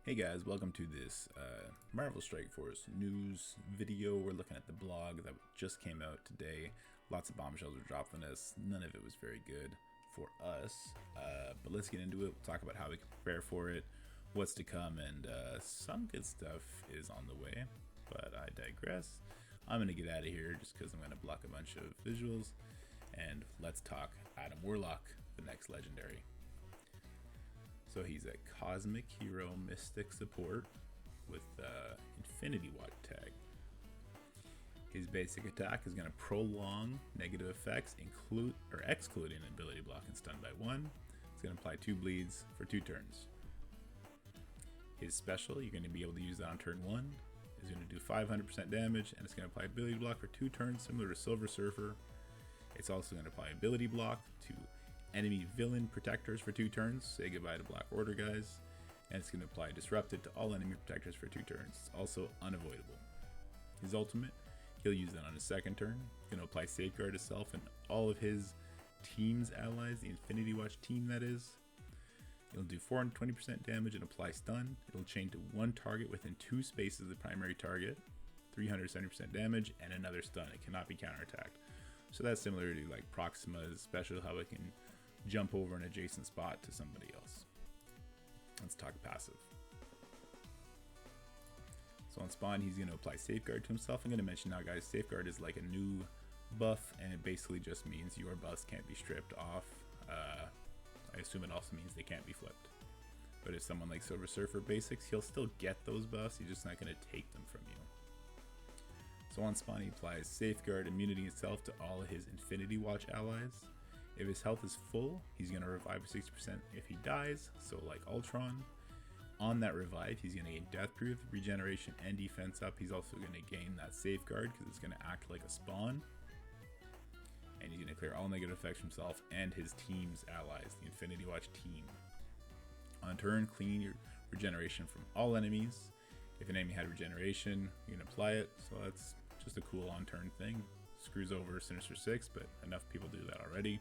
Hey guys, welcome to this Marvel Strike Force news video. We're looking at the blog that just came out today. Lots of bombshells were dropped on us. None of it was very good for us, but let's get into it. We'll talk about how we can prepare for it, what's to come, and some good stuff is on the way, but I digress. I'm going to get out of here just because I'm going to block a bunch of visuals, and let's talk Adam Warlock, the next legendary. So he's a Cosmic Hero Mystic support with Infinity Watch tag. His basic attack is going to prolong negative effects, excluding ability block and stun by 1. It's going to apply 2 bleeds for 2 turns. His special, you're going to be able to use that on turn 1. Is going to do 500% damage, and it's going to apply ability block for 2 turns, similar to Silver Surfer. It's also going to apply ability block to enemy villain protectors for 2 turns. Say goodbye to Black Order guys. And it's going to apply disrupted to all enemy protectors for 2 turns. It's also unavoidable. His ultimate, he'll use that on his 2nd turn. He's going to apply safeguard to self and all of his team's allies, the Infinity Watch team that is. It'll do 420% damage and apply stun. It'll chain to 1 target within 2 spaces of the primary target, 370% damage, and another stun. It cannot be counterattacked. So that's similar to like Proxima's special, how it can jump over an adjacent spot to somebody else. Let's talk passive. So on spawn, he's going to apply safeguard to himself. I'm going to mention now, guys, safeguard is like a new buff, and it basically just means your buffs can't be stripped off. I assume it also means they can't be flipped. But if someone like Silver Surfer basics, he'll still get those buffs, he's just not going to take them from you. So on spawn, he applies safeguard immunity itself to all of his Infinity Watch allies. If his health is full, he's going to revive 60% if he dies, so like Ultron. On that revive, he's going to gain death proof, regeneration, and defense up. He's also going to gain that safeguard because it's going to act like a spawn. And he's going to clear all negative effects from himself and his team's allies, the Infinity Watch team. On turn, clean your regeneration from all enemies. If an enemy had regeneration, you can apply it, so that's just a cool on-turn thing. Screws over Sinister 6, but enough people do that already.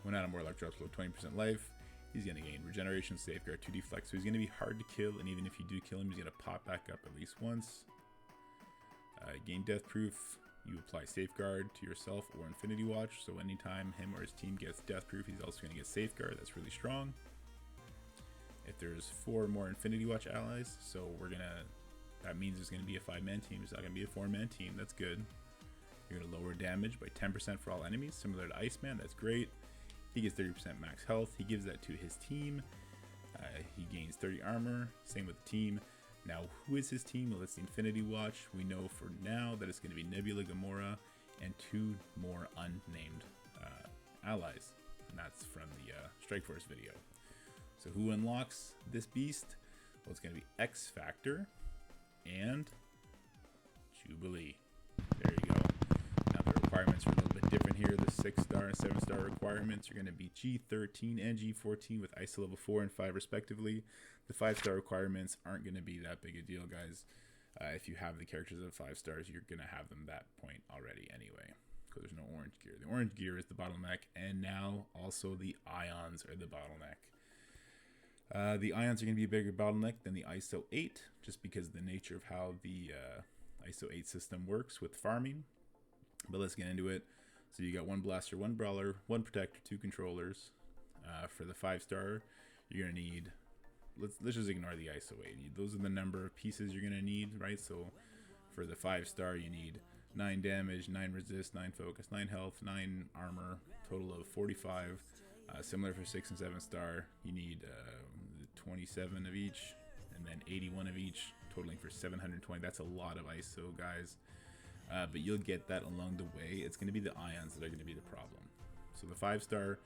When Adam Warlock drops below 20% life, he's going to gain regeneration, safeguard, 2 deflect, so he's going to be hard to kill, and even if you do kill him, he's going to pop back up at least once. Gain death proof, you apply safeguard to yourself or Infinity Watch, so anytime him or his team gets death proof, he's also going to get safeguard. That's really strong. If there's 4 more Infinity Watch allies, so that means there's going to be a 5-man team. It's not going to be a 4-man team. That's good. You're going to lower damage by 10% for all enemies, similar to Iceman. That's great. He gets 30% max health. He gives that to his team. He gains 30 armor. Same with the team. Now, who is his team? Well, it's the Infinity Watch. We know for now that it's going to be Nebula, Gamora, and 2 more unnamed allies. And that's from the Strike Force video. So who unlocks this beast? Well, it's going to be X Factor and Jubilee. There you go. Now the requirements are a little bit different here. The 6-star and 7-star requirements are going to be G13 and G14 with ISO level 4 and 5 respectively. The 5-star requirements aren't going to be that big a deal, guys. If you have the characters of 5 stars, you're going to have them that point already anyway, because there's no orange gear. The orange gear is the bottleneck, and now also the ions are the bottleneck. The ions are going to be a bigger bottleneck than the ISO 8, just because of the nature of how the ISO 8 system works with farming. But let's get into it. So you got 1 blaster, 1 brawler, 1 protector, 2 controllers. For the 5-star, you're going to need, let's just ignore the ISO 8. Those are the number of pieces you're going to need, right? So for the 5-star, you need 9 damage, 9 resist, 9 focus, 9 health, 9 armor, total of 45. Similar for 6 and 7-star, you need 27 of each, and then 81 of each, totaling for 720. That's a lot of ISO, guys. But you'll get that along the way. It's going to be the ions that are going to be the problem. So the 5-star,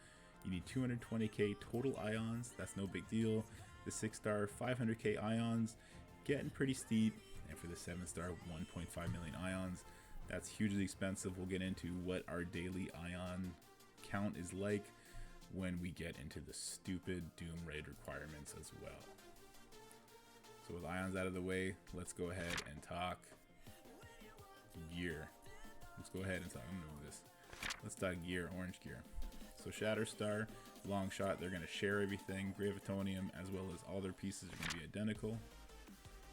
you need 220k total ions. That's no big deal. The 6-star, 500k ions, getting pretty steep. And for the 7-star, 1.5 million ions. That's hugely expensive. We'll get into what our daily ion count is like when we get into the stupid Doom Raid requirements as well. So with ions out of the way, let's go ahead and talk gear. Let's go ahead and talk, I'm gonna move this. Let's talk gear, orange gear. So Shatterstar, long shot, they're going to share everything. Gravitonium, as well as all their pieces, are going to be identical.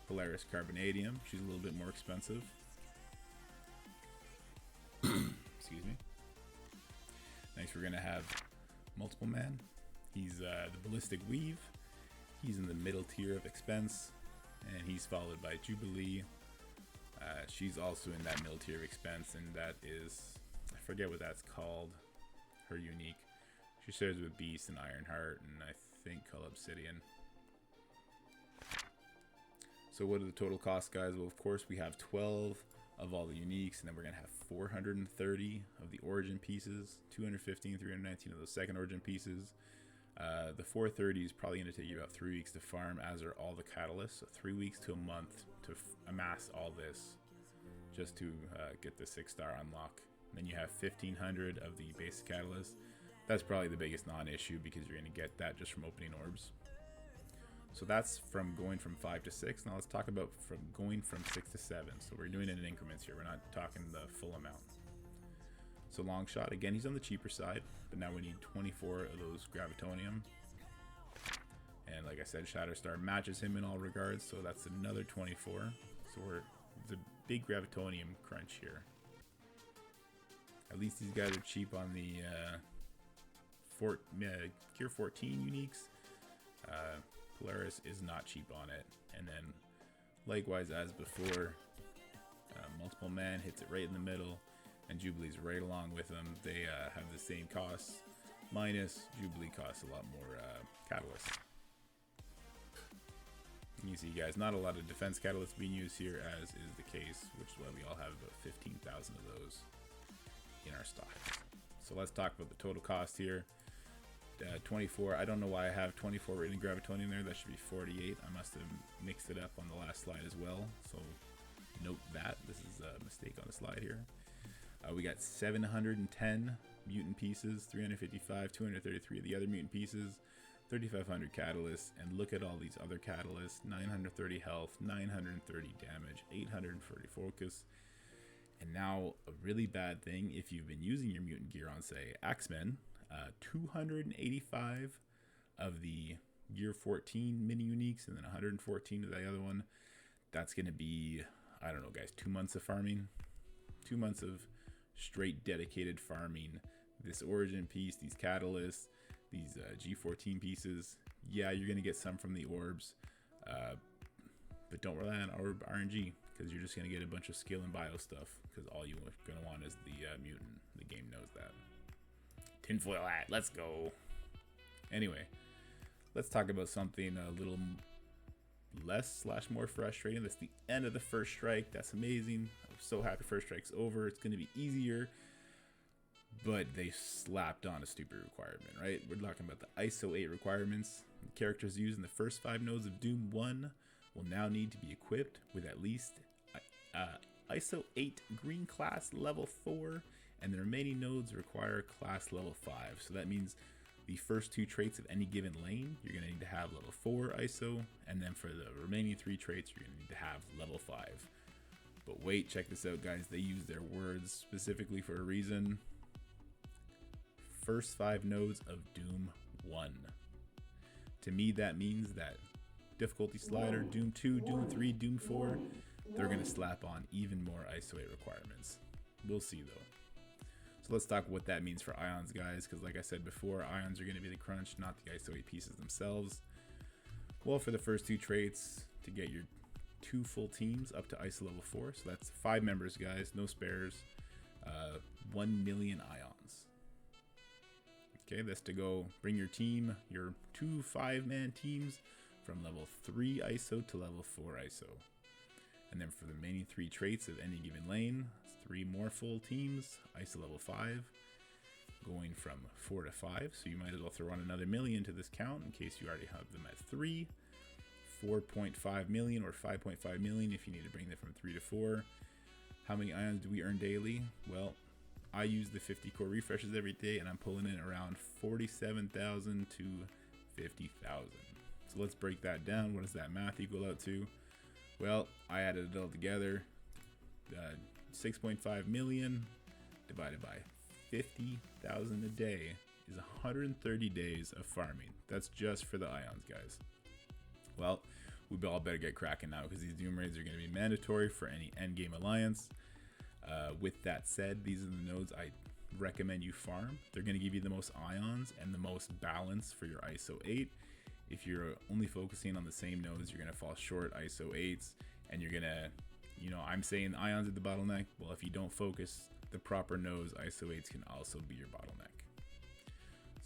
Polaris Carbonadium, she's a little bit more expensive. Excuse me. Next, we're going to have Multiple Man. He's the Ballistic Weave. He's in the middle tier of expense, and he's followed by Jubilee. She's also in that middle tier of expense, and that is, I forget what that's called, her unique. She shares with Beast and Ironheart, and I think Cull Obsidian. So what are the total costs, guys? Well, of course, we have 12 of all the uniques, and then we're going to have 430 of the origin pieces, 215, 319 of those second origin pieces. The 430 is probably going to take you about 3 weeks to farm, as are all the catalysts. So 3 weeks to a month to amass all this, just to get the 6-star unlock. And then you have 1500 of the basic catalyst. That's probably the biggest non-issue, because you're going to get that just from opening orbs. So that's from going from 5 to 6. Now let's talk about from going from 6 to 7. So we're doing it in increments here. We're not talking the full amount. So long shot, again, he's on the cheaper side, but now we need 24 of those Gravitonium. And like I said, Shatterstar matches him in all regards, so that's another 24. So it's a big Gravitonium crunch here. At least these guys are cheap on the Gear 14 uniques. Polaris is not cheap on it. And then likewise as before, Multiple Man hits it right in the middle, and Jubilee's right along with them. They have the same costs, minus Jubilee costs a lot more catalysts. And you see, guys, not a lot of defense catalysts being used here, as is the case, which is why we all have about 15,000 of those in our stocks. So let's talk about the total cost here. 24. I don't know why I have 24 written in Gravitonium there. That should be 48. I must have mixed it up on the last slide as well. So note that. This is a mistake on the slide here. We got 710 mutant pieces, 355, 233 of the other mutant pieces, 3,500 catalysts, and look at all these other catalysts: 930 health, 930 damage, 840 focus. And now a really bad thing, if you've been using your mutant gear on, say, Axemen, 285 of the Gear 14 mini uniques, and then 114 of the other one. That's going to be, I don't know, guys, 2 months of farming. 2 months of straight dedicated farming. This origin piece, these catalysts, these G14 pieces. Yeah, you're going to get some from the orbs, but don't rely on orb RNG, because you're just going to get a bunch of skill and bio stuff, because all you're going to want is the mutant. The game knows that. Tinfoil hat, let's go. Anyway, let's talk about something a little less / more frustrating. That's the end of the first strike. That's amazing. I'm so happy first strike's over. It's going to be easier, but they slapped on a stupid requirement, right? We're talking about the ISO 8 requirements. The characters used in the first 5 nodes of Doom 1 will now need to be equipped with at least ISO 8 green class level 4, and the remaining nodes require class level 5. So that means the first 2 traits of any given lane, you're going to need to have level 4 ISO, and then for the remaining 3 traits, you're going to need to have level 5. But wait, check this out, guys. They use their words specifically for a reason. First 5 nodes of Doom 1. To me, that means that difficulty slider, Doom 2, Doom 3, Doom 4, they're going to slap on even more ISO 8 requirements. We'll see, though. So let's talk what that means for ions, guys, because like I said before, ions are going to be the crunch, not the ISO 8 pieces themselves. Well, for the first 2 traits, to get your 2 full teams up to ISO level 4, so that's 5 members, guys, no spares, 1 million ions. Okay, that's to go bring your team, your 2 5-man teams, from level 3 ISO to level 4 ISO. And then for the remaining 3 traits of any given lane, 3 more full teams, ISO level 5, going from 4 to 5. So you might as well throw on another million to this count in case you already have them at 3. 4.5 million or 5.5 million if you need to bring them from 3 to 4. How many ions do we earn daily? Well, I use the 50 core refreshes every day, and I'm pulling in around 47,000 to 50,000. So let's break that down. What does that math equal out to? Well, I added it all together. 6.5 million divided by 50,000 a day is 130 days of farming. That's just for the ions, guys. Well, we all better get cracking now, because these Doom Raids are going to be mandatory for any endgame alliance. With that said, these are the nodes I recommend you farm. They're going to give you the most ions and the most balance for your ISO 8. If you're only focusing on the same nodes, you're going to fall short ISO 8s, and you're going to, I'm saying ions at the bottleneck. Well, if you don't focus the proper nodes, ISO 8s can also be your bottleneck.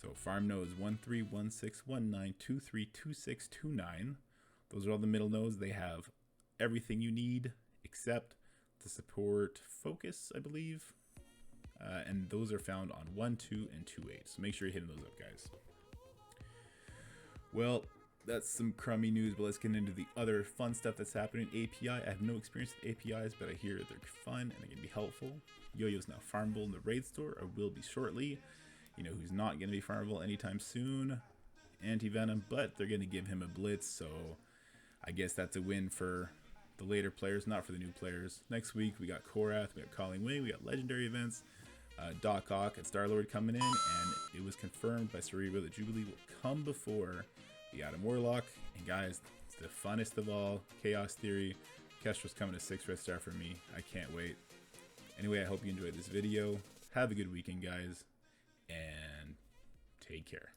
So farm nodes 13, 16, 19, 23, 26, 29. Those are all the middle nodes. They have everything you need except to support focus, I believe. And those are found on 1, 2, and 2.8. So make sure you're hitting those up, guys. Well, that's some crummy news, but let's get into the other fun stuff that's happening. API, I have no experience with APIs, but I hear they're fun and they can be helpful. Yo-Yo's now farmable in the raid store, or will be shortly. You know who's not going to be farmable anytime soon? Anti-Venom, but they're going to give him a blitz, so I guess that's a win for the later players, not for the new players. Next week, we got Korath, we got Calling Wing, we got legendary events. Doc Ock and Star-Lord coming in, and it was confirmed by Cerebro that Jubilee will come before the Adam Warlock. And guys, it's the funnest of all. Chaos Theory. Kestra's coming to 6 red star for me. I can't wait. Anyway, I hope you enjoyed this video. Have a good weekend, guys, and take care.